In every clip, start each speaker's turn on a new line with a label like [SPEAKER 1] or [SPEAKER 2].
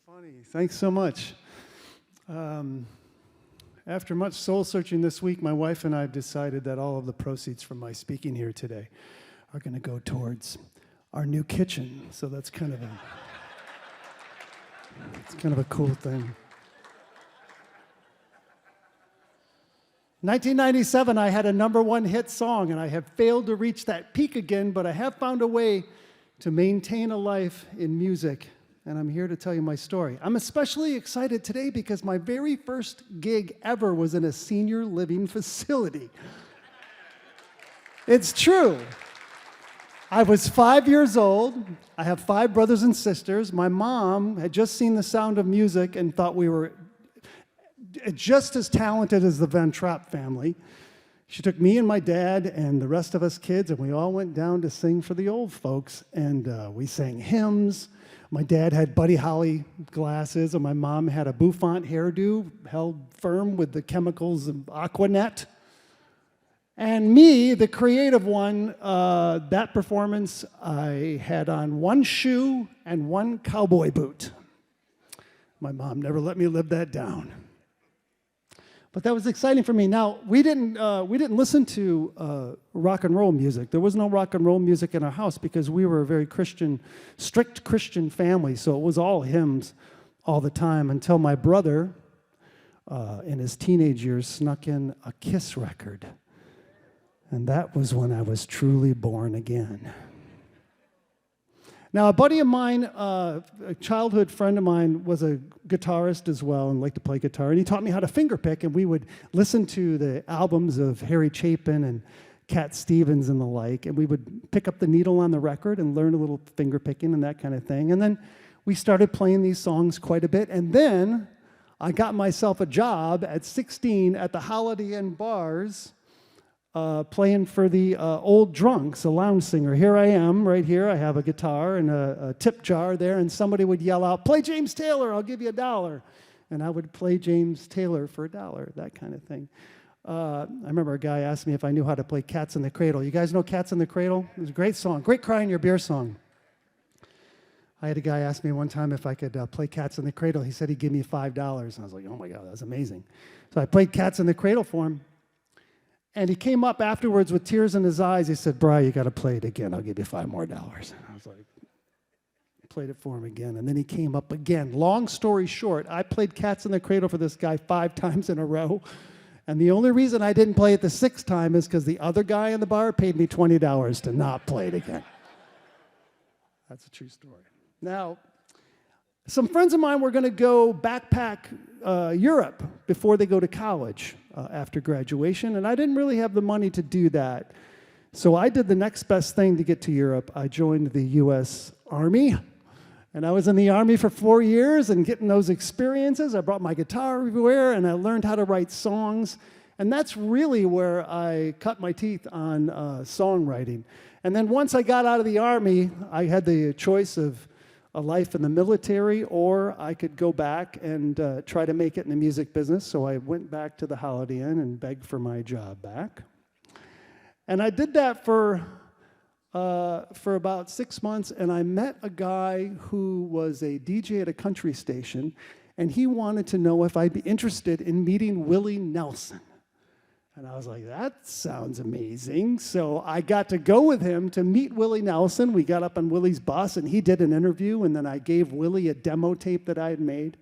[SPEAKER 1] funny. Thanks so much. After much soul searching this week, my wife and I have decided that all of the proceeds from my speaking here today are going to go towards our new kitchen. So that's kind of a cool thing. 1997, I had a #1 hit song, and I have failed to reach that peak again, but I have found a way to maintain a life in music, and I'm here to tell you my story. I'm especially excited today because my very first gig ever was in a senior living facility. It's true. I was 5 years old. I have 5 brothers and sisters. My mom had just seen The Sound of Music and thought we were just as talented as the Van Trapp family. She took me and my dad and the rest of us kids, and we all went down to sing for the old folks, and we sang hymns. My dad had Buddy Holly glasses, and my mom had a bouffant hairdo held firm with the chemicals of Aquanet. And me, the creative one, that performance, I had on 1 shoe and 1 cowboy boot. My mom never let me live that down. But that was exciting for me. Now, we didn't listen to rock and roll music. There was no rock and roll music in our house because we were a very strict Christian family, so it was all hymns all the time until my brother, in his teenage years, snuck in a Kiss record. And that was when I was truly born again. Now, a buddy of mine, a childhood friend of mine, was a guitarist as well and liked to play guitar. And he taught me how to fingerpick, and we would listen to the albums of Harry Chapin and Cat Stevens and the like, and we would pick up the needle on the record and learn a little fingerpicking and that kind of thing. And then we started playing these songs quite a bit. And then I got myself a job at 16 at the Holiday Inn bars, playing for the old drunks, a lounge singer. Here I am, right here. I have a guitar and a tip jar there, and somebody would yell out, "Play James Taylor, I'll give you $1." And I would play James Taylor for $1, that kind of thing. I remember a guy asked me if I knew how to play Cats in the Cradle. You guys know Cats in the Cradle? It was a great song, great Cry in Your Beer song. I had a guy ask me one time if I could play Cats in the Cradle. He said he'd give me $5. And I was like, oh my God, that's amazing. So I played Cats in the Cradle for him. And he came up afterwards with tears in his eyes. He said, "Bri, you got to play it again. I'll give you $5 more." And I was like, played it for him again. And then he came up again. Long story short, I played Cats in the Cradle for this guy 5 times in a row. And the only reason I didn't play it the 6th time is because the other guy in the bar paid me $20 to not play it again. That's a true story. Now, some friends of mine were going to go backpack Europe before they go to college after graduation, and I didn't really have the money to do that. So I did the next best thing to get to Europe. I joined the U.S. Army, and I was in the Army for 4 years, and getting those experiences, I brought my guitar everywhere, and I learned how to write songs, and that's really where I cut my teeth on songwriting. And then once I got out of the Army, I had the choice of a life in the military, or I could go back and try to make it in the music business. So I went back to the Holiday Inn and begged for my job back. And I did that for about 6 months, and I met a guy who was a DJ at a country station, and he wanted to know if I'd be interested in meeting Willie Nelson. And I was like, that sounds amazing. So I got to go with him to meet Willie Nelson. We got up on Willie's bus, and he did an interview, and then I gave Willie a demo tape that I had made.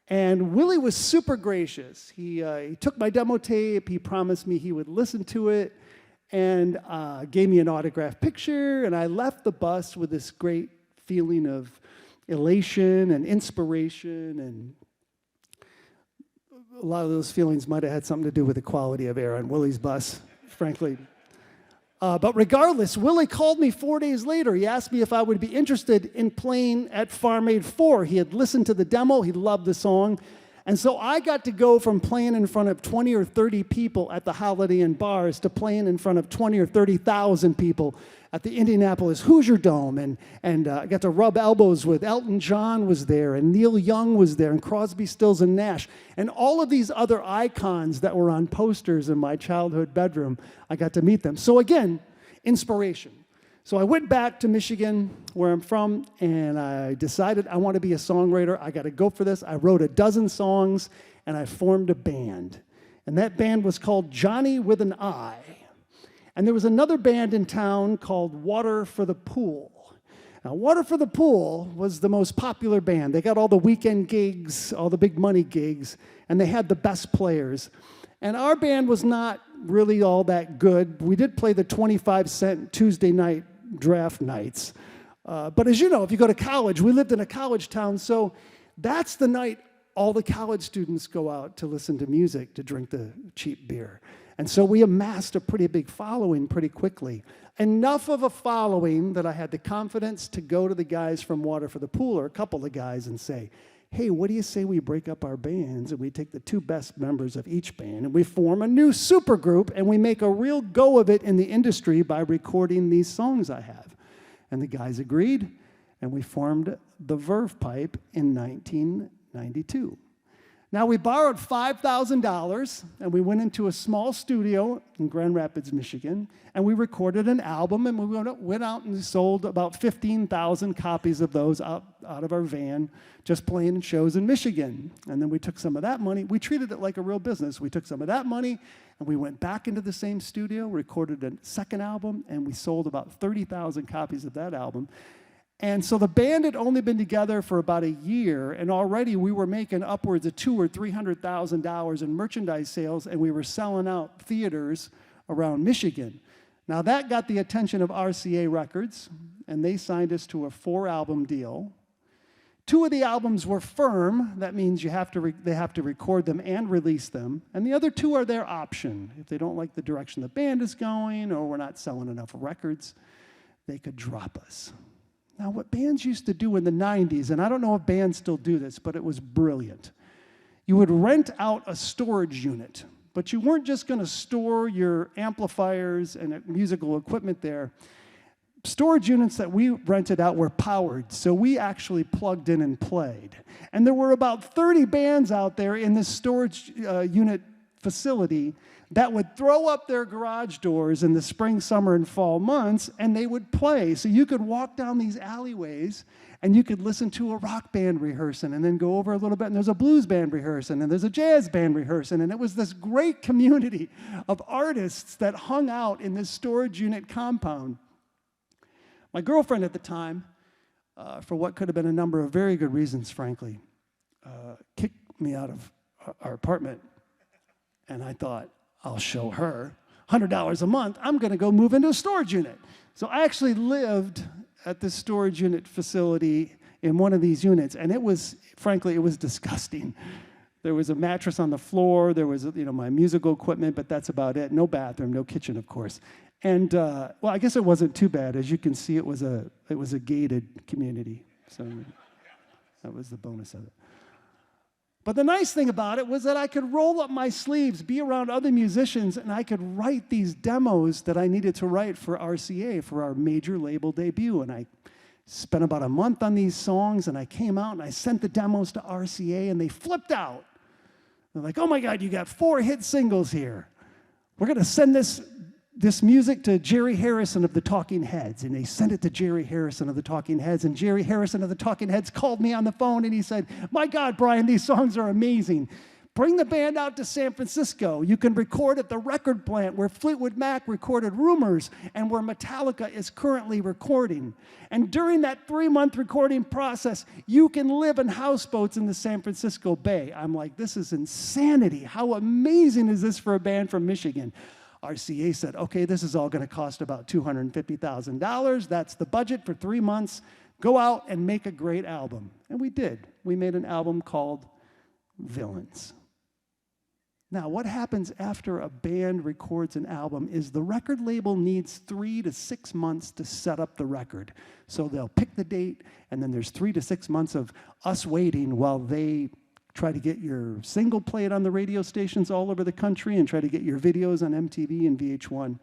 [SPEAKER 1] And Willie was super gracious. He took my demo tape. He promised me he would listen to it, and gave me an autographed picture. And I left the bus with this great feeling of elation and inspiration, and a lot of those feelings might have had something to do with the quality of air on Willie's bus, frankly. But regardless, Willie called me 4 days later. He asked me if I would be interested in playing at Farm Aid 4. He had listened to the demo. He loved the song. And so I got to go from playing in front of 20 or 30 people at the Holiday Inn bars to playing in front of 20 or 30,000 people at the Indianapolis Hoosier Dome, and I got to rub elbows with Elton John was there, and Neil Young was there, and Crosby, Stills, and Nash, and all of these other icons that were on posters in my childhood bedroom. I got to meet them. So again, inspiration. So I went back to Michigan, where I'm from, and I decided I want to be a songwriter. I got to go for this. I wrote a dozen songs, and I formed a band. And that band was called Johnny with an I. And there was another band in town called Water for the Pool. Now, Water for the Pool was the most popular band. They got all the weekend gigs, all the big money gigs, and they had the best players. And our band was not really all that good. We did play the 25-cent Tuesday night draft nights. But as you know, if you go to college, we lived in a college town, so that's the night all the college students go out to listen to music, to drink the cheap beer. And so we amassed a pretty big following pretty quickly. Enough of a following that I had the confidence to go to the guys from Water for the Pool, or a couple of guys, and say, hey, what do you say we break up our bands and we take the two best members of each band and we form a new supergroup and we make a real go of it in the industry by recording these songs I have? And the guys agreed, and we formed the Verve Pipe in 1992. Now, we borrowed $5,000, and we went into a small studio in Grand Rapids, Michigan, and we recorded an album, and we went out and sold about 15,000 copies of those out of our van, just playing in shows in Michigan. And then we took some of that money. We treated it like a real business. We took some of that money, and we went back into the same studio, recorded a second album, and we sold about 30,000 copies of that album. And so the band had only been together for about a year, and already we were making upwards of $200,000 or $300,000 in merchandise sales, and we were selling out theaters around Michigan. Now that got the attention of RCA Records, and they signed us to a 4-album deal. 2 of the albums were firm. That means they have to record them and release them. And the other 2 are their option. If they don't like the direction the band is going, or we're not selling enough records, they could drop us. Now, what bands used to do in the 90s, and I don't know if bands still do this, but it was brilliant. You would rent out a storage unit, but you weren't just going to store your amplifiers and musical equipment there. Storage units that we rented out were powered, so we actually plugged in and played. And there were about 30 bands out there in this storage unit facility that would throw up their garage doors in the spring, summer, and fall months, and they would play. So you could walk down these alleyways, and you could listen to a rock band rehearsing, and then go over a little bit, and there's a blues band rehearsing, and there's a jazz band rehearsing, and it was this great community of artists that hung out in this storage unit compound. My girlfriend at the time, for what could have been a number of very good reasons, frankly, kicked me out of our apartment, and I thought, I'll show her. $100 a month, I'm going to go move into a storage unit. So I actually lived at this storage unit facility in one of these units, and it was, frankly, it was disgusting. There was a mattress on the floor, there was, my musical equipment, but that's about it. No bathroom, no kitchen, of course. And, well, I guess it wasn't too bad. As you can see, it was a gated community. So that was the bonus of it. But the nice thing about it was that I could roll up my sleeves, be around other musicians, and I could write these demos that I needed to write for RCA, for our major label debut. And I spent about a month on these songs, and I came out and I sent the demos to RCA, and they flipped out. They're like, oh my God, you got 4 hit singles here. We're going to send this music to Jerry Harrison of the Talking Heads. And they sent it to Jerry Harrison of the Talking Heads. And Jerry Harrison of the Talking Heads called me on the phone and he said, my God, Brian, these songs are amazing. Bring the band out to San Francisco. You can record at the record plant where Fleetwood Mac recorded Rumors and where Metallica is currently recording. And during that 3-month recording process, you can live in houseboats in the San Francisco Bay. I'm like, this is insanity. How amazing is this for a band from Michigan? RCA said, okay, this is all going to cost about $250,000. That's the budget for 3 months. Go out and make a great album. And we did. We made an album called Villains. Now, what happens after a band records an album is the record label needs 3 to 6 months to set up the record. So they'll pick the date, and then there's 3 to 6 months of us waiting while they try to get your single played on the radio stations all over the country and try to get your videos on MTV and VH1.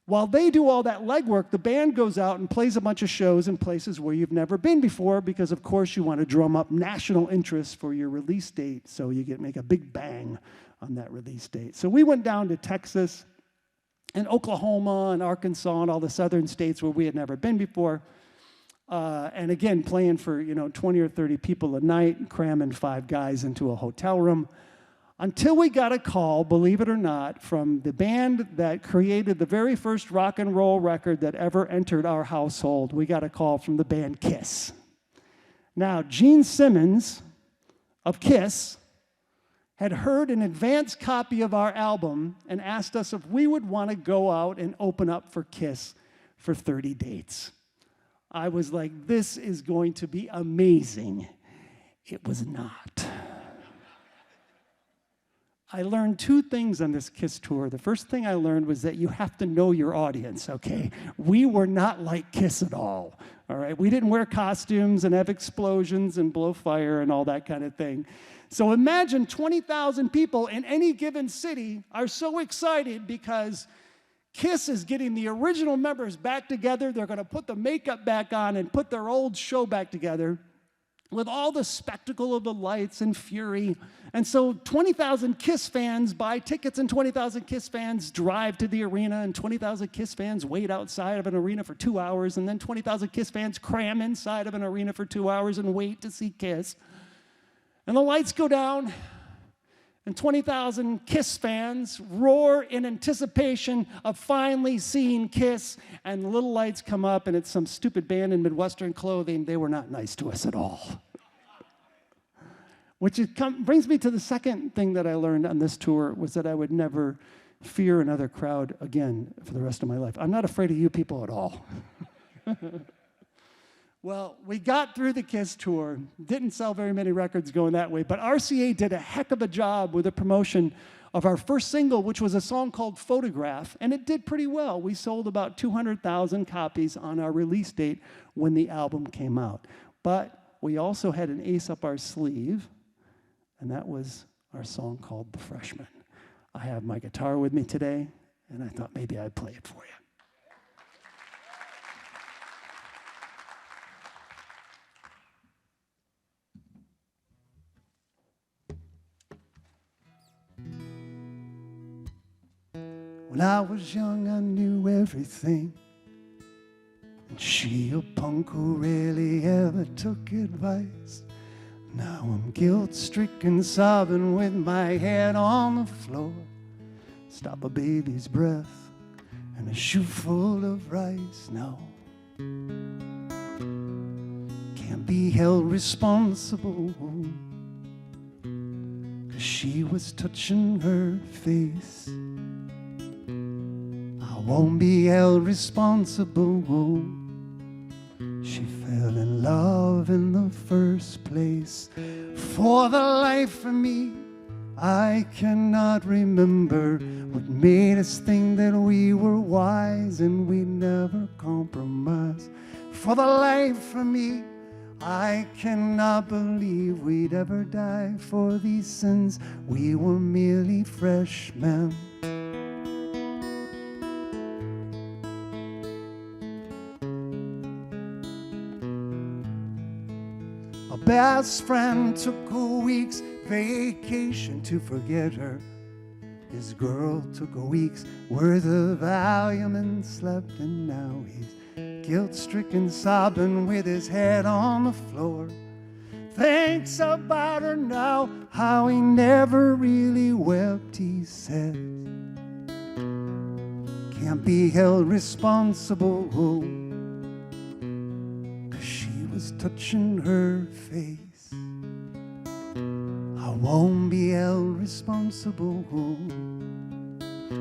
[SPEAKER 1] While they do all that legwork, the band goes out and plays a bunch of shows in places where you've never been before because, of course, you want to drum up national interest for your release date so you make a big bang on that release date. So we went down to Texas, in Oklahoma and Arkansas and all the southern states where we had never been before. And again, playing for 20 or 30 people a night, cramming 5 guys into a hotel room. Until we got a call, believe it or not, from the band that created the very first rock and roll record that ever entered our household. We got a call from the band Kiss. Now, Gene Simmons of Kiss had heard an advance copy of our album and asked us if we would want to go out and open up for Kiss for 30 dates. I was like, this is going to be amazing. It was not. I learned 2 things on this Kiss tour. The first thing I learned was that you have to know your audience, okay? We were not like Kiss at all right? We didn't wear costumes and have explosions and blow fire and all that kind of thing. So imagine 20,000 people in any given city are so excited because Kiss is getting the original members back together. They're going to put the makeup back on and put their old show back together with all the spectacle of the lights and fury. And so 20,000 Kiss fans buy tickets, and 20,000 Kiss fans drive to the arena, and 20,000 Kiss fans wait outside of an arena for 2 hours, and then 20,000 Kiss fans cram inside of an arena for 2 hours and wait to see Kiss. And the lights go down, and 20,000 Kiss fans roar in anticipation of finally seeing Kiss, and the little lights come up, and it's some stupid band in Midwestern clothing. They were not nice to us at all. Which brings me to the second thing that I learned on this tour, was that I would never fear another crowd again for the rest of my life. I'm not afraid of you people at all. Well, we got through the Kiss tour. Didn't sell very many records going that way, but RCA did a heck of a job with the promotion of our first single, which was a song called Photograph, and it did pretty well. We sold about 200,000 copies on our release date when the album came out. But we also had an ace up our sleeve, and that was our song called The Freshman. I have my guitar with me today, and I thought maybe I'd play it for you. When I was young, I knew everything. And she, a punk who rarely ever took advice. Now I'm guilt-stricken, sobbing with my head on the floor. Stop a baby's breath and a shoe full of rice. No, can't be held responsible, 'cause she was touching her face. Won't be held responsible. She fell in love in the first place. For the life of me, I cannot remember what made us think that we were wise and we'd never compromise. For the life of me, I cannot believe we'd ever die for these sins. We were merely freshmen. Best friend took a week's vacation to forget her. His girl took a week's worth of Valium and slept, and now he's guilt-stricken, sobbing with his head on the floor. Thinks about her now, how he never really wept, he said. Can't be held responsible, was touching her face. I won't be held responsible.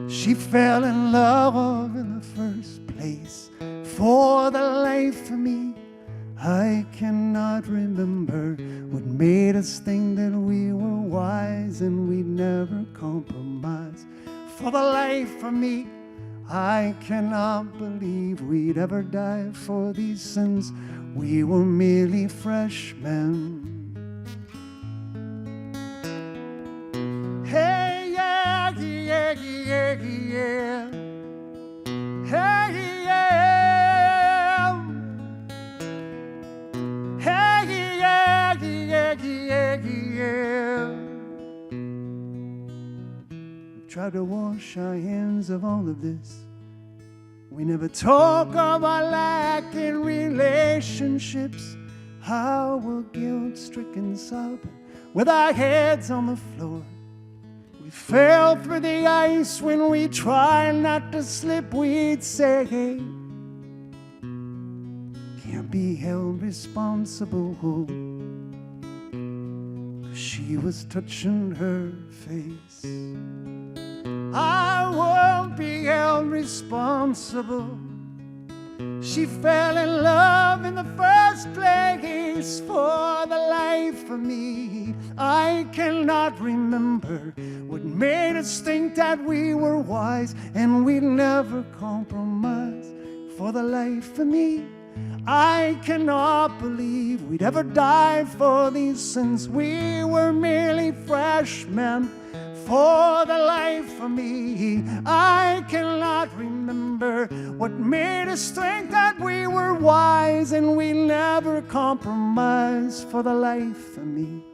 [SPEAKER 1] She fell in love in the first place. For the life of me, I cannot remember what made us think that we were wise and we'd never compromise. For the life of me, I cannot believe we'd ever die for these sins. We were merely freshmen. Hey, yeah, yeah, yeah, yeah. Hey, yeah. Hey, yeah, yeah, yeah, yeah. try to wash our hands of all of this. We never talk of our lack in relationships, how we're guilt-stricken sobbing with our heads on the floor. We fell through the ice when we tried not to slip. We'd say, hey, can't be held responsible, 'cause she was touching her face. I won't be held responsible. She fell in love in the first place. For the life of me, I cannot remember what made us think that we were wise and we'd never compromise. For the life of me, I cannot believe we'd ever die for these sins. We were merely freshmen. For the life of me, I cannot remember what made us think that we were wise and we never compromised. For the life of me,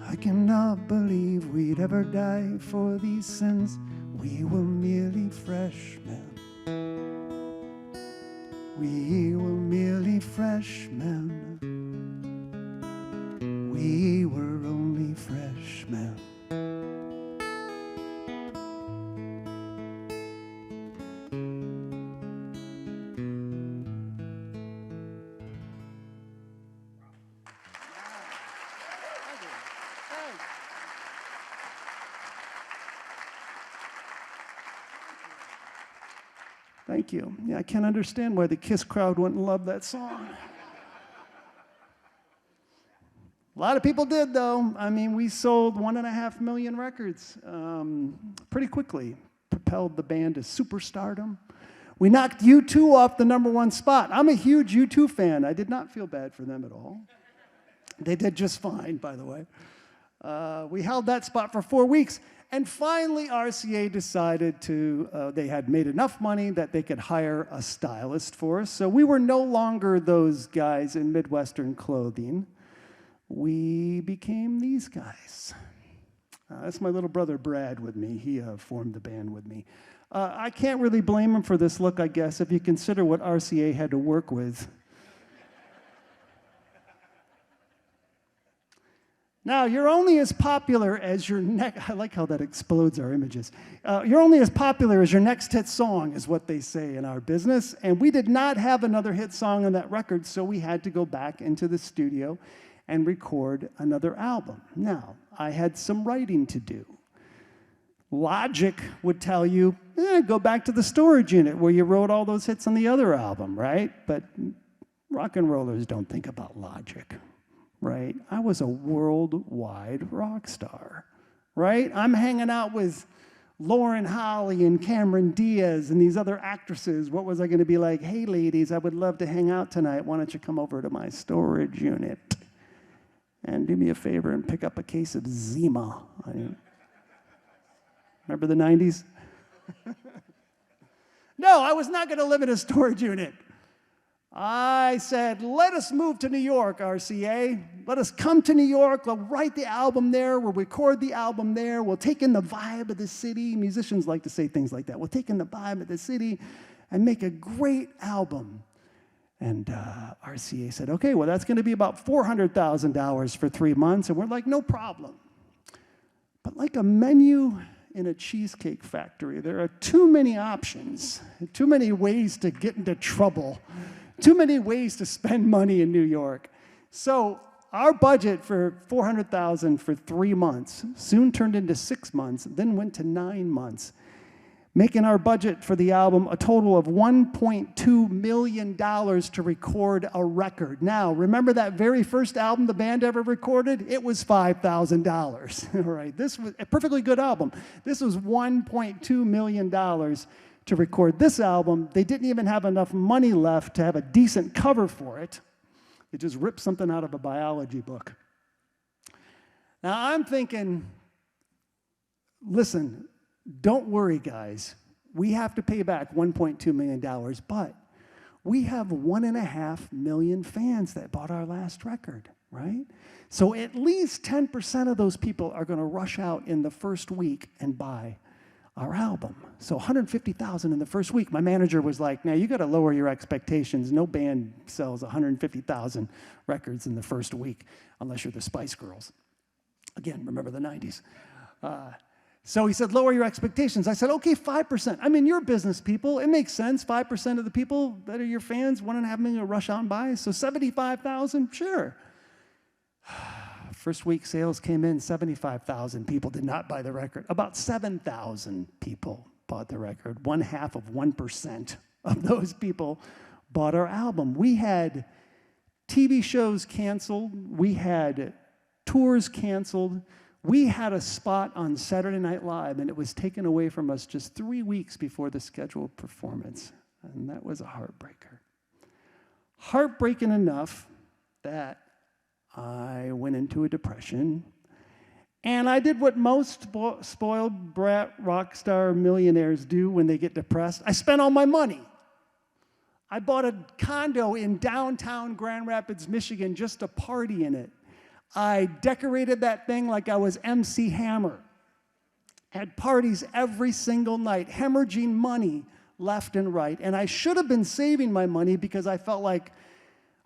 [SPEAKER 1] I cannot believe we'd ever die for these sins. We were merely freshmen. We were merely freshmen. We were only freshmen. Thank you. Yeah, I can't understand why the KISS crowd wouldn't love that song. A lot of people did, though. I mean, we sold 1.5 million records pretty quickly. Propelled the band to superstardom. We knocked U2 off the #1 spot. I'm a huge U2 fan. I did not feel bad for them at all. They did just fine, by the way. We held that spot for 4 weeks. And finally, RCA decided they had made enough money that they could hire a stylist for us. So we were no longer those guys in Midwestern clothing. We became these guys. That's my little brother Brad with me. He formed the band with me. I can't really blame him for this look, I guess, if you consider what RCA had to work with. Now, you're only as popular as your next, I like how that explodes our images. You're only as popular as your next hit song, is what they say in our business. And we did not have another hit song on that record, so we had to go back into the studio and record another album. Now, I had some writing to do. Logic would tell you, go back to the storage unit where you wrote all those hits on the other album, right? But rock and rollers don't think about logic. Right? I was a worldwide rock star, right? I'm hanging out with Lauren Holly and Cameron Diaz and these other actresses. What was I going to be like? Hey, ladies, I would love to hang out tonight. Why don't you come over to my storage unit and do me a favor and pick up a case of Zima? Remember the 90s? No, I was not going to live in a storage unit. I said, let us move to New York, RCA. Let us come to New York. We'll write the album there. We'll record the album there. We'll take in the vibe of the city. Musicians like to say things like that. We'll take in the vibe of the city and make a great album. And RCA said, okay, well, that's going to be about $400,000 for 3 months. And we're like, no problem. But like a menu in a cheesecake factory, there are too many options, too many ways to get into trouble. Too many ways to spend money in New York. So our budget for $400,000 for 3 months soon turned into 6 months, then went to 9 months, making our budget for the album a total of $1.2 million to record a record. Now, remember that very first album the band ever recorded? It was $5,000. All right, this was a perfectly good album. This was $1.2 million to record this album. They didn't even have enough money left to have a decent cover for it. They just ripped something out of a biology book. Now I'm thinking, listen, don't worry, guys. We have to pay back $1.2 million, but We have 1.5 million fans that bought our last record, right? So at least 10% of those people are going to rush out in the first week and buy our album. So 150,000 in the first week. My manager was like, now you got to lower your expectations. No band sells 150,000 records in the first week unless you're the Spice Girls. Again, remember the 90s. So he said, lower your expectations. I said, okay, 5%. I'm in your business, people. It makes sense. 5% of the people that are your fans, 1.5 million will rush out and buy. So 75,000, sure. First week sales came in, 75,000 people did not buy the record. About 7,000 people bought the record. 0.5% of those people bought our album. We had TV shows canceled. We had tours canceled. We had a spot on Saturday Night Live, and it was taken away from us just 3 weeks before the scheduled performance. And that was a heartbreaker. Heartbreaking enough that I went into a depression, and I did what most spoiled brat rock star millionaires do when they get depressed. I spent all my money. I bought a condo in downtown Grand Rapids, Michigan, just to party in it. I decorated that thing like I was MC Hammer. Had parties every single night, hemorrhaging money left and right. And I should have been saving my money because I felt like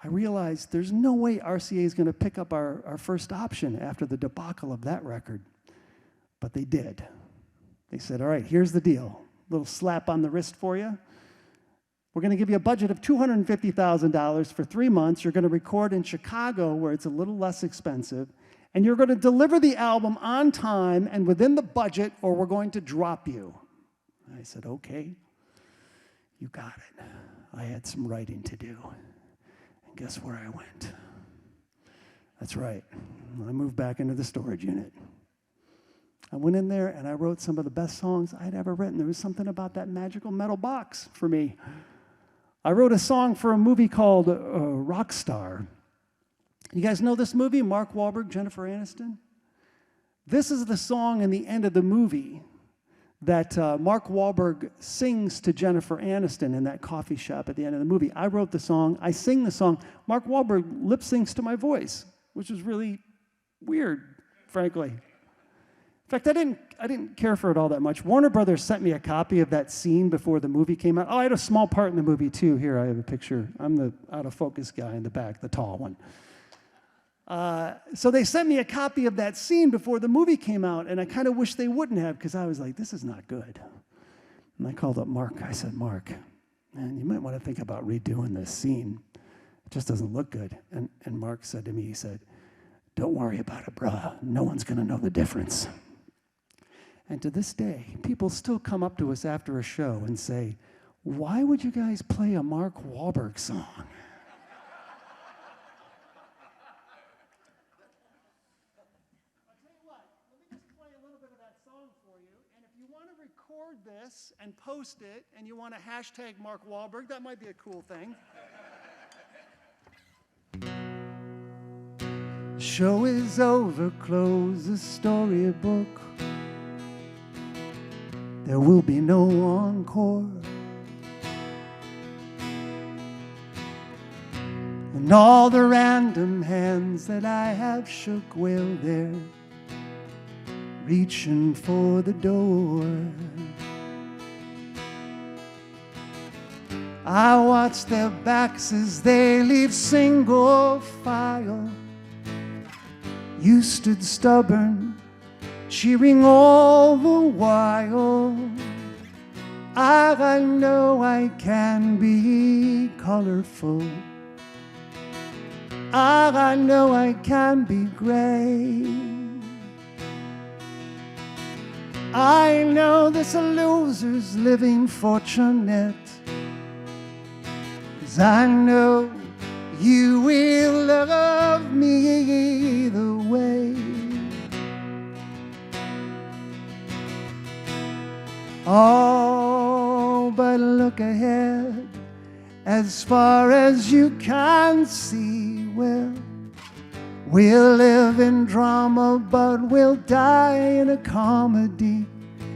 [SPEAKER 1] I realized there's no way RCA is going to pick up our first option after the debacle of that record. But they did. They said, all right, here's the deal. Little slap on the wrist for you. We're going to give you a budget of $250,000 for 3 months. You're going to record in Chicago, where it's a little less expensive. And you're going to deliver the album on time and within the budget, or we're going to drop you. I said, okay, you got it. I had some writing to do. And guess where I went? That's right. I moved back into the storage unit. I went in there and I wrote some of the best songs I'd ever written. There was something about that magical metal box for me. I wrote a song for a movie called Rockstar. You guys know this movie, Mark Wahlberg, Jennifer Aniston? This is the song in the end of the movie that Mark Wahlberg sings to Jennifer Aniston in that coffee shop at the end of the movie. I wrote the song, I sing the song. Mark Wahlberg lip syncs to my voice, which is really weird, frankly. In fact, I didn't care for it all that much. Warner Brothers sent me a copy of that scene before the movie came out. Oh, I had a small part in the movie, too. Here, I have a picture. I'm the out-of-focus guy in the back, the tall one. So they sent me a copy of that scene before the movie came out, and I kind of wish they wouldn't have, because I was like, this is not good. And I called up Mark. I said, Mark, man, you might want to think about redoing this scene. It just doesn't look good. And Mark said to me, he said, don't worry about it, bruh. No one's going to know the difference. And to this day, people still come up to us after a show and say, why would you guys play a Mark Wahlberg song? I'll tell you what, let me just play a little bit of that song for you. And if you want to record this and post it, and you want to hashtag Mark Wahlberg, that might be a cool thing. Show is over, close the storybook. There will be no encore. And all the random hands that I have shook, well, they're reaching for the door. I watch their backs as they leave single file. You stood stubborn, cheering all the while. I know I can be colorful. I know I can be gray. I know this loser's living fortunate, 'cause I know you will love me either way. Oh, but look ahead, as far as you can see. Well, we'll live in drama, but we'll die in a comedy.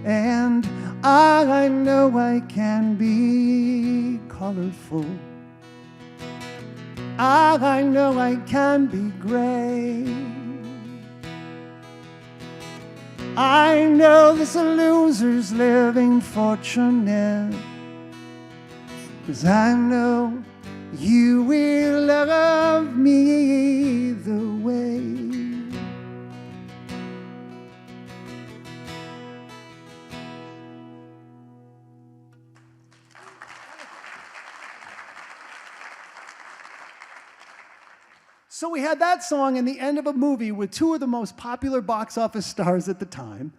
[SPEAKER 1] And I know I can be colorful. I know I can be great. I know this loser's living fortunate, 'cause I know you will love me either way. So we had that song in the end of a movie with two of the most popular box office stars at the time.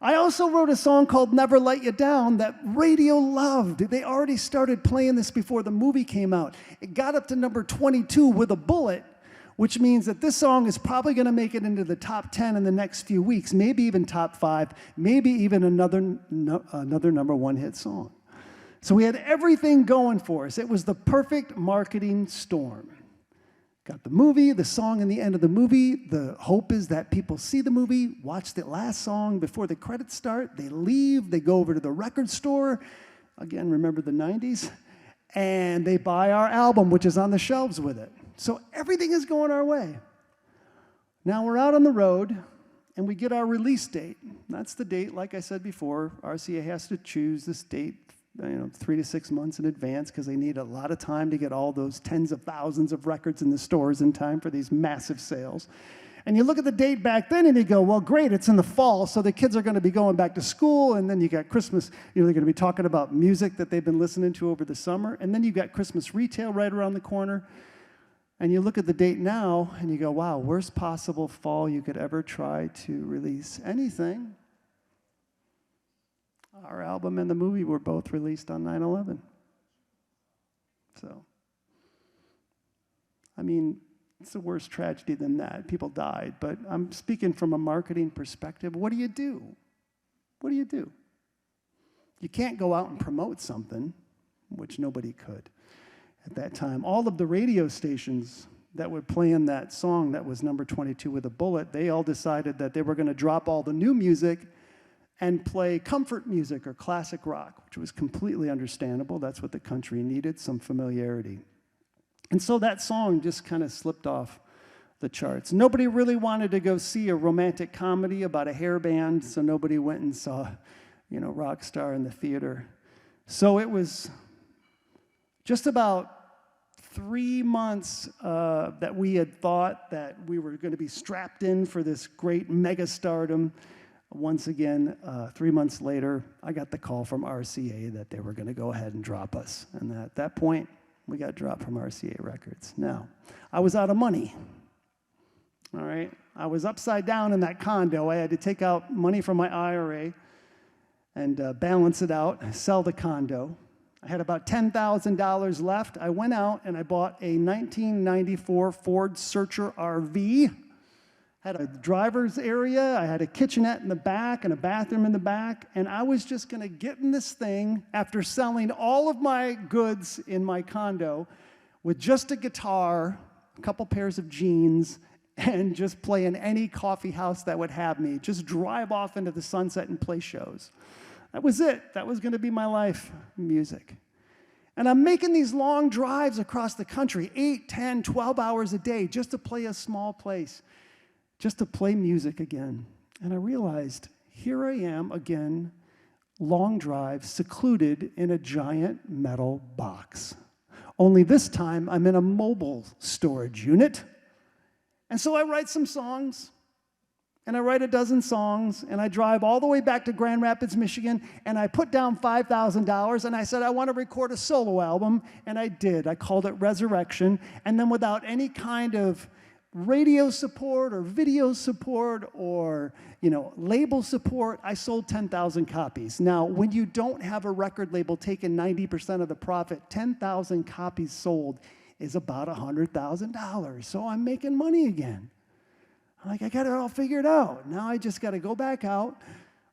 [SPEAKER 1] I also wrote a song called Never Let You Down that radio loved. They already started playing this before the movie came out. It got up to number 22 with a bullet, which means that this song is probably going to make it into the top 10 in the next few weeks, maybe even top 5, maybe even another number 1 hit song. So we had everything going for us. It was the perfect marketing storm. Got the movie, the song in the end of the movie. The hope is that people see the movie, watch the last song before the credits start, they leave, they go over to the record store, again, remember the 90s, and they buy our album, which is on the shelves with it. So everything is going our way. Now we're out on the road, and we get our release date. That's the date, like I said before, RCA has to choose this date 3 to 6 months in advance, because they need a lot of time to get all those tens of thousands of records in the stores in time for these massive sales. And you look at the date back then and you go, well, great, it's in the fall, so the kids are going to be going back to school, and then you got Christmas, they're going to be talking about music that they've been listening to over the summer, and then you got Christmas retail right around the corner. And you look at the date now and you go, wow, worst possible fall you could ever try to release anything. Our album and the movie were both released on 9/11. So, I mean, it's a worse tragedy than that. People died, but I'm speaking from a marketing perspective. What do you do? What do you do? You can't go out and promote something, which nobody could at that time. All of the radio stations that were playing that song that was number 22 with a bullet, they all decided that they were going to drop all the new music and play comfort music or classic rock, which was completely understandable. That's what the country needed, some familiarity. And so that song just kind of slipped off the charts. Nobody really wanted to go see a romantic comedy about a hair band, so nobody went and saw, Rockstar in the theater. So it was just about 3 months that we had thought that we were going to be strapped in for this great mega stardom. Once again, 3 months later, I got the call from RCA that they were going to go ahead and drop us. And at that point, we got dropped from RCA Records. Now, I was out of money. All right? I was upside down in that condo. I had to take out money from my IRA and balance it out, sell the condo. I had about $10,000 left. I went out and I bought a 1994 Ford Searcher RV. Had a driver's area, I had a kitchenette in the back and a bathroom in the back, and I was just gonna get in this thing after selling all of my goods in my condo with just a guitar, a couple pairs of jeans, and just play in any coffee house that would have me. Just drive off into the sunset and play shows. That was it. That was gonna be my life, music. And I'm making these long drives across the country, 8, 10, 12 hours a day, just to play a small place, just to play music again. And I realized, here I am again, long drive, secluded in a giant metal box. Only this time, I'm in a mobile storage unit. And so I write some songs, and I write a dozen songs, and I drive all the way back to Grand Rapids, Michigan, and I put down $5,000, and I said, I want to record a solo album, and I did. I called it Resurrection, and then without any kind of radio support or video support or label support, I sold 10,000 copies. Now, when you don't have a record label taking 90% of the profit, 10,000 copies sold is about $100,000. So I'm making money again. I'm like, I got it all figured out. Now I just got to go back out,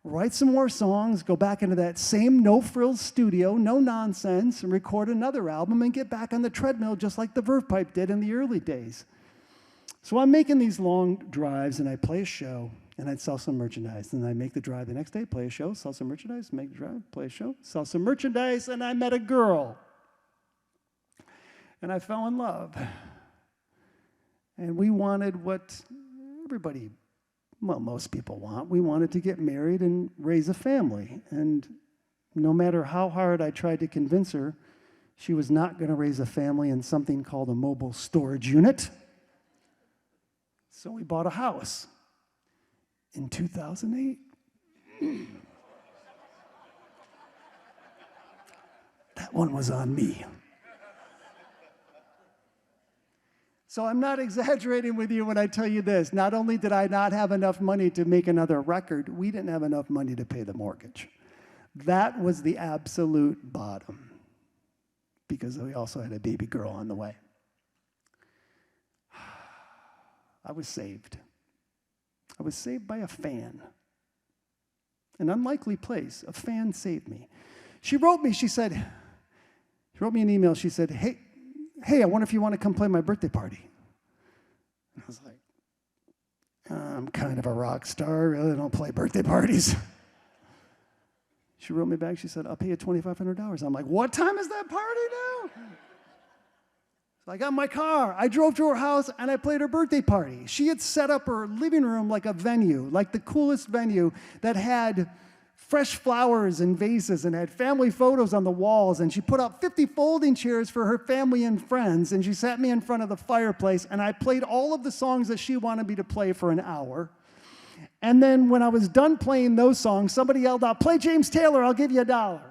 [SPEAKER 1] write some more songs, go back into that same no-frills studio, no nonsense, and record another album and get back on the treadmill just like the Verve Pipe did in the early days. So I'm making these long drives, and I play a show, and I'd sell some merchandise. And I'd make the drive the next day, play a show, sell some merchandise, make the drive, play a show, sell some merchandise, and I met a girl. And I fell in love. And we wanted what everybody, well, most people want. We wanted to get married and raise a family. And no matter how hard I tried to convince her, she was not going to raise a family in something called a mobile storage unit. So we bought a house in 2008. That one was on me. So I'm not exaggerating with you when I tell you this. Not only did I not have enough money to make another record, we didn't have enough money to pay the mortgage. That was the absolute bottom, because we also had a baby girl on the way. I was saved. I was saved by a fan. An unlikely place. A fan saved me. She wrote me an email. She said, hey, I wonder if you want to come play my birthday party. And I was like, I'm kind of a rock star. I really don't play birthday parties. She wrote me back. She said, I'll pay you $2,500. I'm like, what time is that party now? So I got in my car. I drove to her house, and I played her birthday party. She had set up her living room like a venue, like the coolest venue that had fresh flowers and vases and had family photos on the walls, and she put out 50 folding chairs for her family and friends, and she sat me in front of the fireplace, and I played all of the songs that she wanted me to play for an hour. And then when I was done playing those songs, somebody yelled out, play James Taylor, I'll give you $1.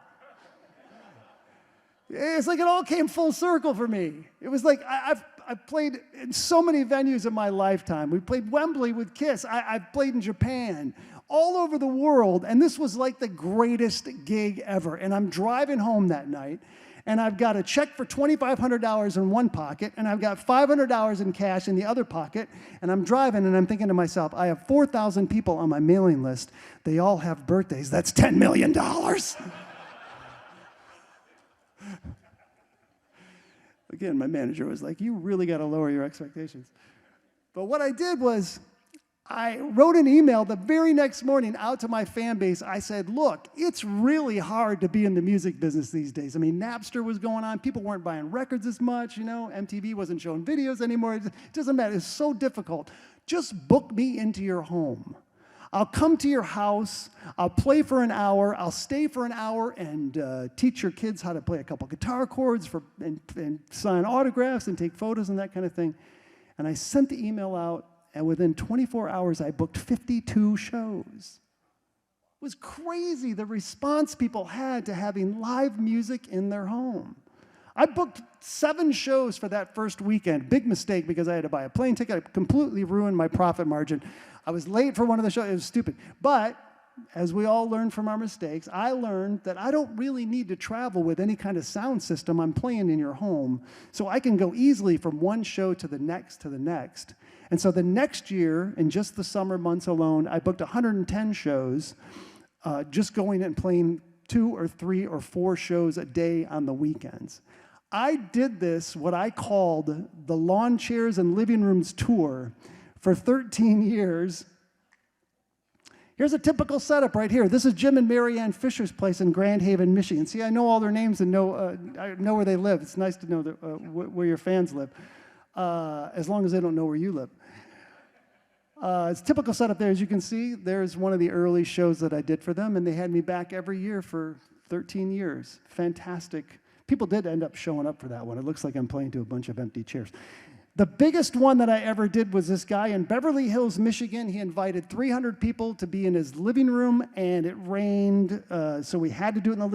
[SPEAKER 1] It's like it all came full circle for me. It was like I've played in so many venues in my lifetime. We played Wembley with Kiss. I've played in Japan, all over the world, and this was like the greatest gig ever. And I'm driving home that night, and I've got a check for $2,500 in one pocket, and I've got $500 in cash in the other pocket, and I'm driving, and I'm thinking to myself, I have 4,000 people on my mailing list. They all have birthdays. That's $10 million. Again, my manager was like, you really got to lower your expectations. But what I did was, I wrote an email the very next morning out to my fan base. I said, look, it's really hard to be in the music business these days. I mean, Napster was going on. People weren't buying records as much, MTV wasn't showing videos anymore. It doesn't matter. It's so difficult. Just book me into your home. I'll come to your house. I'll play for an hour. I'll stay for an hour and teach your kids how to play a couple guitar chords and sign autographs and take photos and that kind of thing. And I sent the email out. And within 24 hours, I booked 52 shows. It was crazy the response people had to having live music in their home. I booked 7 shows for that first weekend. Big mistake because I had to buy a plane ticket. I completely ruined my profit margin. I was late for one of the shows. It was stupid. But as we all learn from our mistakes, I learned that I don't really need to travel with any kind of sound system. I'm playing in your home. So I can go easily from one show to the next to the next. And so the next year, in just the summer months alone, I booked 110 shows, just going and playing 2 or 3 or 4 shows a day on the weekends. I did this, what I called the Lawn Chairs and Living Rooms Tour, for 13 years. Here's a typical setup right here. This is Jim and Mary Ann Fisher's place in Grand Haven, Michigan. See, I know all their names and I know where they live. It's nice to know where your fans live. As long as they don't know where you live. It's a typical setup there. As you can see, there's one of the early shows that I did for them, and they had me back every year for 13 years. Fantastic. People did end up showing up for that one. It looks like I'm playing to a bunch of empty chairs. The biggest one that I ever did was this guy in Beverly Hills, Michigan. He invited 300 people to be in his living room, and it rained, so we had to do it in the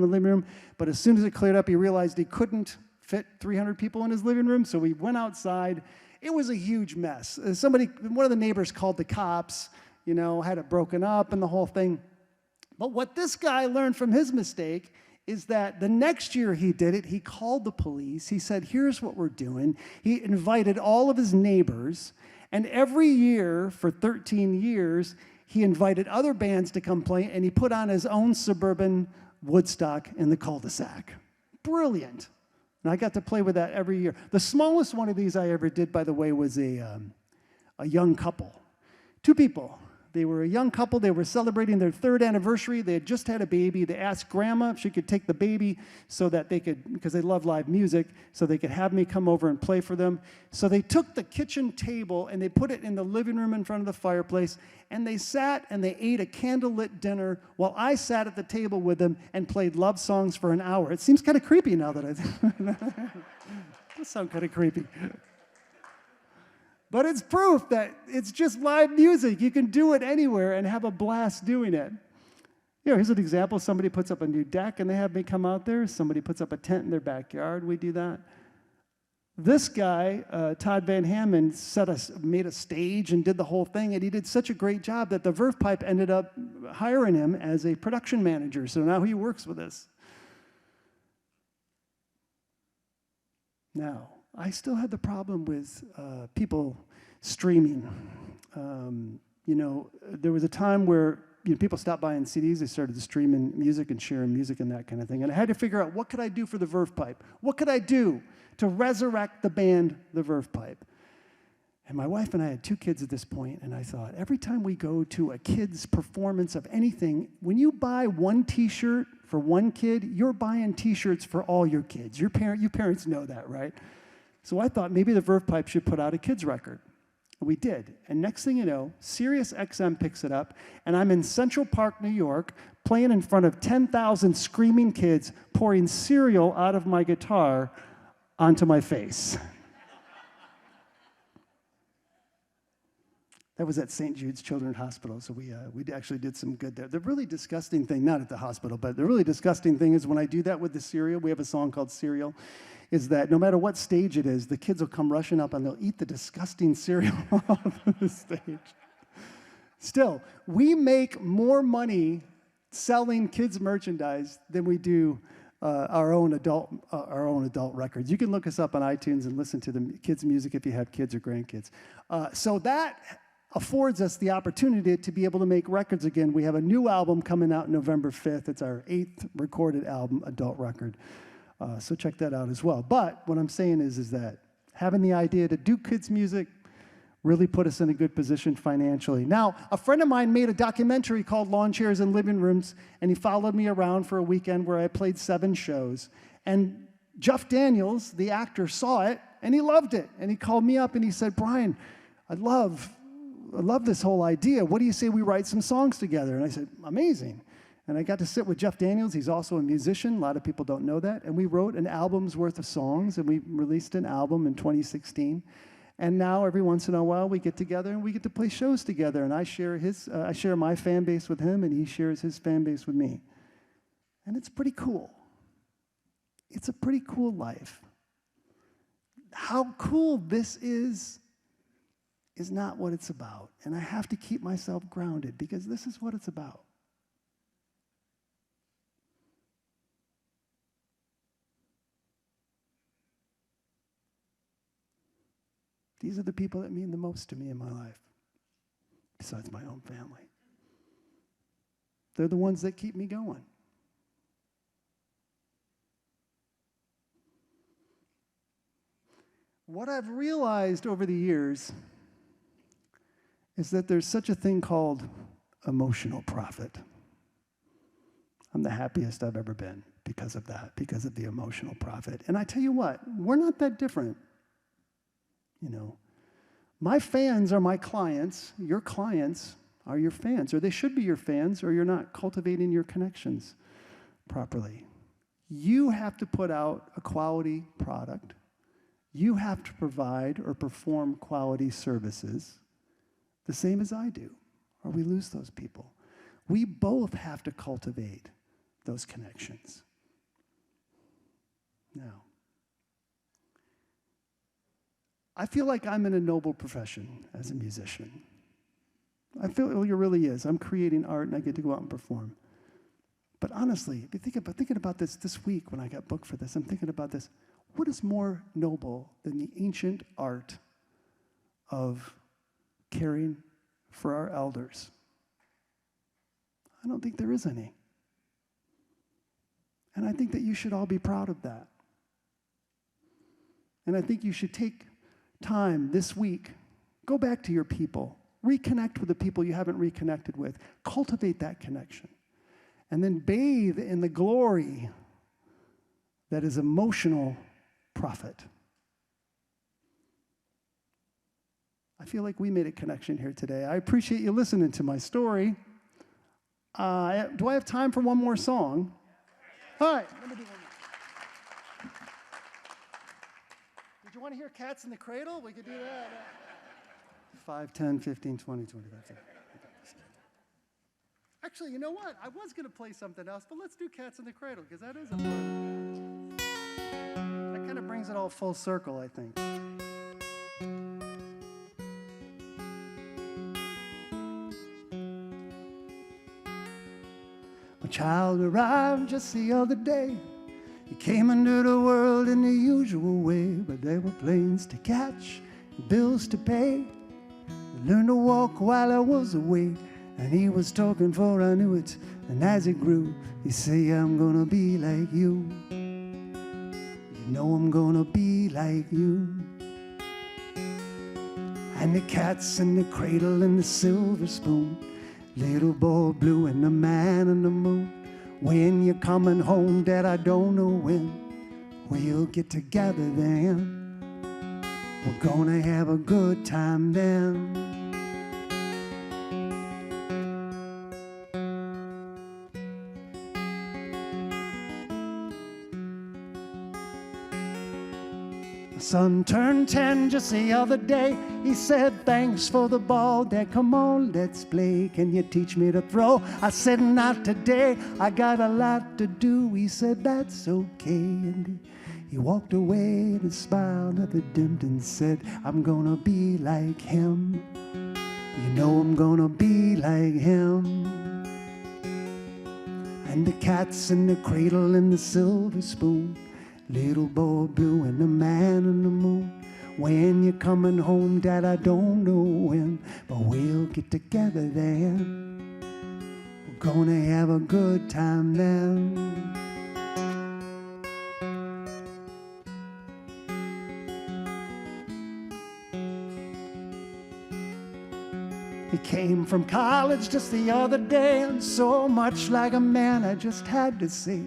[SPEAKER 1] living room. But as soon as it cleared up, he realized he couldn't fit 300 people in his living room, so we went outside. It was a huge mess. One of the neighbors called the cops, had it broken up and the whole thing. But what this guy learned from his mistake is that the next year he did it, he called the police. He said, here's what we're doing. He invited all of his neighbors, and every year for 13 years, he invited other bands to come play, and he put on his own suburban Woodstock in the cul-de-sac. Brilliant. And I got to play with that every year. The smallest one of these I ever did, by the way, was a young couple. 2 people. They were a young couple. They were celebrating their 3rd anniversary. They had just had a baby. They asked Grandma if she could take the baby so that they could, because they love live music, so they could have me come over and play for them. So they took the kitchen table and they put it in the living room in front of the fireplace, and they sat and they ate a candlelit dinner while I sat at the table with them and played love songs for an hour. It seems kind of creepy now that I think. That sounds kind of creepy. But it's proof that it's just live music. You can do it anywhere and have a blast doing it. Here's an example. Somebody puts up a new deck and they have me come out there. Somebody puts up a tent in their backyard. We do that. This guy, Todd Van Hammond, made a stage and did the whole thing, and he did such a great job that the Verve Pipe ended up hiring him as a production manager. So now he works with us. Now, I still had the problem with people streaming. There was a time where people stopped buying CDs. They started streaming music and sharing music and that kind of thing. And I had to figure out, what could I do for the Verve Pipe? What could I do to resurrect the band, the Verve Pipe? And my wife and I had 2 kids at this point, and I thought, every time we go to a kid's performance of anything, when you buy one T-shirt for one kid, you're buying T-shirts for all your kids. You parents know that, right? So I thought maybe the Verve Pipe should put out a kids record. And we did. And next thing you know, Sirius XM picks it up, and I'm in Central Park, New York, playing in front of 10,000 screaming kids, pouring cereal out of my guitar onto my face. That was at St. Jude's Children's Hospital, so we actually did some good there. The really disgusting thing, not at the hospital, but the really disgusting thing is when I do that with the cereal, we have a song called Cereal, is that no matter what stage it is, the kids will come rushing up and they'll eat the disgusting cereal off of the stage. Still, we make more money selling kids' merchandise than we do our own adult records. You can look us up on iTunes and listen to the kids' music if you have kids or grandkids. So that affords us the opportunity to be able to make records again. We have a new album coming out November 5th. It's our 8th recorded album, adult record. So check that out as well. But what I'm saying is that having the idea to do kids' music really put us in a good position financially. Now, a friend of mine made a documentary called Lawn Chairs and Living Rooms, and he followed me around for a weekend where I played 7 shows. And Jeff Daniels, the actor, saw it, and he loved it. And he called me up and he said, "Brian, I love this whole idea. What do you say we write some songs together?" And I said, "Amazing." And I got to sit with Jeff Daniels. He's also a musician. A lot of people don't know that. And we wrote an album's worth of songs, and we released an album in 2016. And now every once in a while we get together and we get to play shows together. And I share my fan base with him, and he shares his fan base with me. And it's pretty cool. It's a pretty cool life. How cool this is not what it's about. And I have to keep myself grounded because this is what it's about. These are the people that mean the most to me in my life, besides my own family. They're the ones that keep me going. What I've realized over the years is that there's such a thing called emotional profit. I'm the happiest I've ever been because of that, because of the emotional profit. And I tell you what, we're not that different. My fans are my clients. Your clients are your fans, or they should be your fans, or you're not cultivating your connections properly. You have to put out a quality product. You have to provide or perform quality services, the same as I do, or we lose those people. We both have to cultivate those connections. Now, I feel like I'm in a noble profession as a musician. I feel it really is. I'm creating art and I get to go out and perform. But honestly, if you thinking about this week when I got booked for this, I'm thinking about this. What is more noble than the ancient art of caring for our elders? I don't think there is any. And I think that you should all be proud of that. And I think you should take time this week, go back to your people, Reconnect with the people you haven't reconnected with. Cultivate that connection. And then bathe in the glory that is emotional profit. I feel like we made a connection here today. I appreciate you listening to my story. Do I have time for one more song? All right, let me do one more. Did you want to hear Cats in the Cradle? We could do that. 5, 10, 15, 20, 25. Actually, you know what? I was going to play something else, but let's do Cats in the Cradle, because that is a fun. That kind of brings it all full circle, I think. A child arrived just the other day. He came into the world in the usual way, but there were planes to catch, bills to pay. He learned to walk while I was away, and he was talking for I knew it. And as he grew, he said, I'm gonna be like you. You know I'm gonna be like you. And the cat's in the cradle and the silver spoon, little boy blue and the man in the moon. When you're coming home, Dad, I don't know when. We'll get together then. We're gonna have a good time then. My son turned 10 just the other day. He said, thanks for the ball, Dad, come on, let's play. Can you teach me to throw? I said, not today, I got a lot to do. He said, that's okay. And he walked away and smiled at the dimmed and said, I'm gonna be like him. You know I'm gonna be like him. And the cat's in the cradle and the silver spoon, little boy blue and the man in the moon. When you're coming home, Dad, I don't know when, but we'll get together then. We're gonna have a good time then. He came from college just the other day, and so much like a man I just had to say.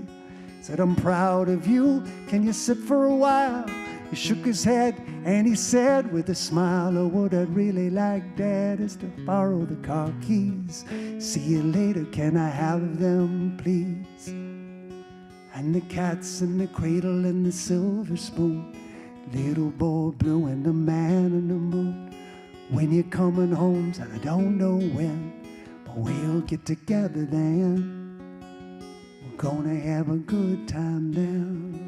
[SPEAKER 1] Said, I'm proud of you, can you sit for a while? He shook his head and he said with a smile, oh, what I'd really like, Dad, is to borrow the car keys. See you later, can I have them, please? And the cat's in the cradle and the silver spoon, little boy blue and the man in the moon. When you're coming home, said I don't know when, but we'll get together then. We're gonna have a good time then.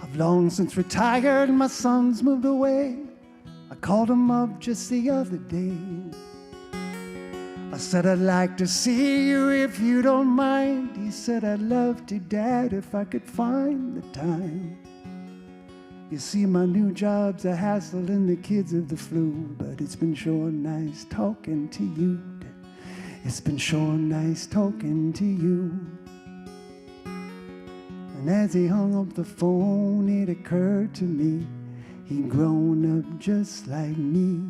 [SPEAKER 1] I've long since retired and my son's moved away. I called him up just the other day. I said, I'd like to see you if you don't mind. He said, I'd love to, Dad, if I could find the time. You see, my new job's a hassle and the kids have the flu, but it's been sure nice talking to you. It's been sure nice talking to you. And as he hung up the phone, it occurred to me, he'd grown up just like me.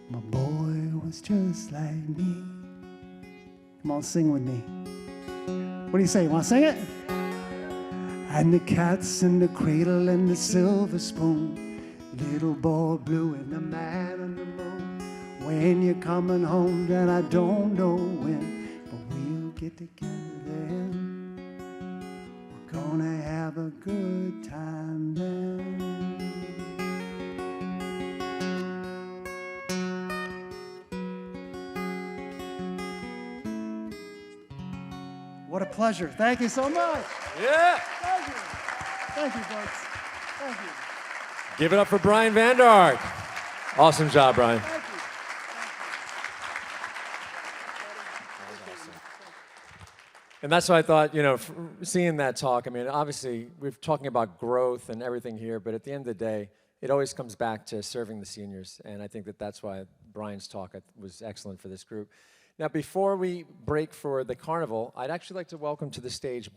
[SPEAKER 1] My boy was just like me. Come on, sing with me. What do you say? Want to sing it? And the cat's in the cradle and the silver spoon, little boy blue and the man on the moon. When you're coming home, then I don't know when, but we'll get together then. We're gonna have a good time then. What a pleasure. Thank you so much.
[SPEAKER 2] Yeah.
[SPEAKER 1] Thank you. Thank you, folks. Thank you.
[SPEAKER 2] Give it up for Brian Vander Ark. Awesome job, Brian.
[SPEAKER 1] Thank you.
[SPEAKER 2] And that's why I thought, seeing that talk, I mean, obviously, we're talking about growth and everything here, but at the end of the day, it always comes back to serving the seniors. And I think that that's why Brian's talk was excellent for this group. Now, before we break for the carnival, I'd actually like to welcome to the stage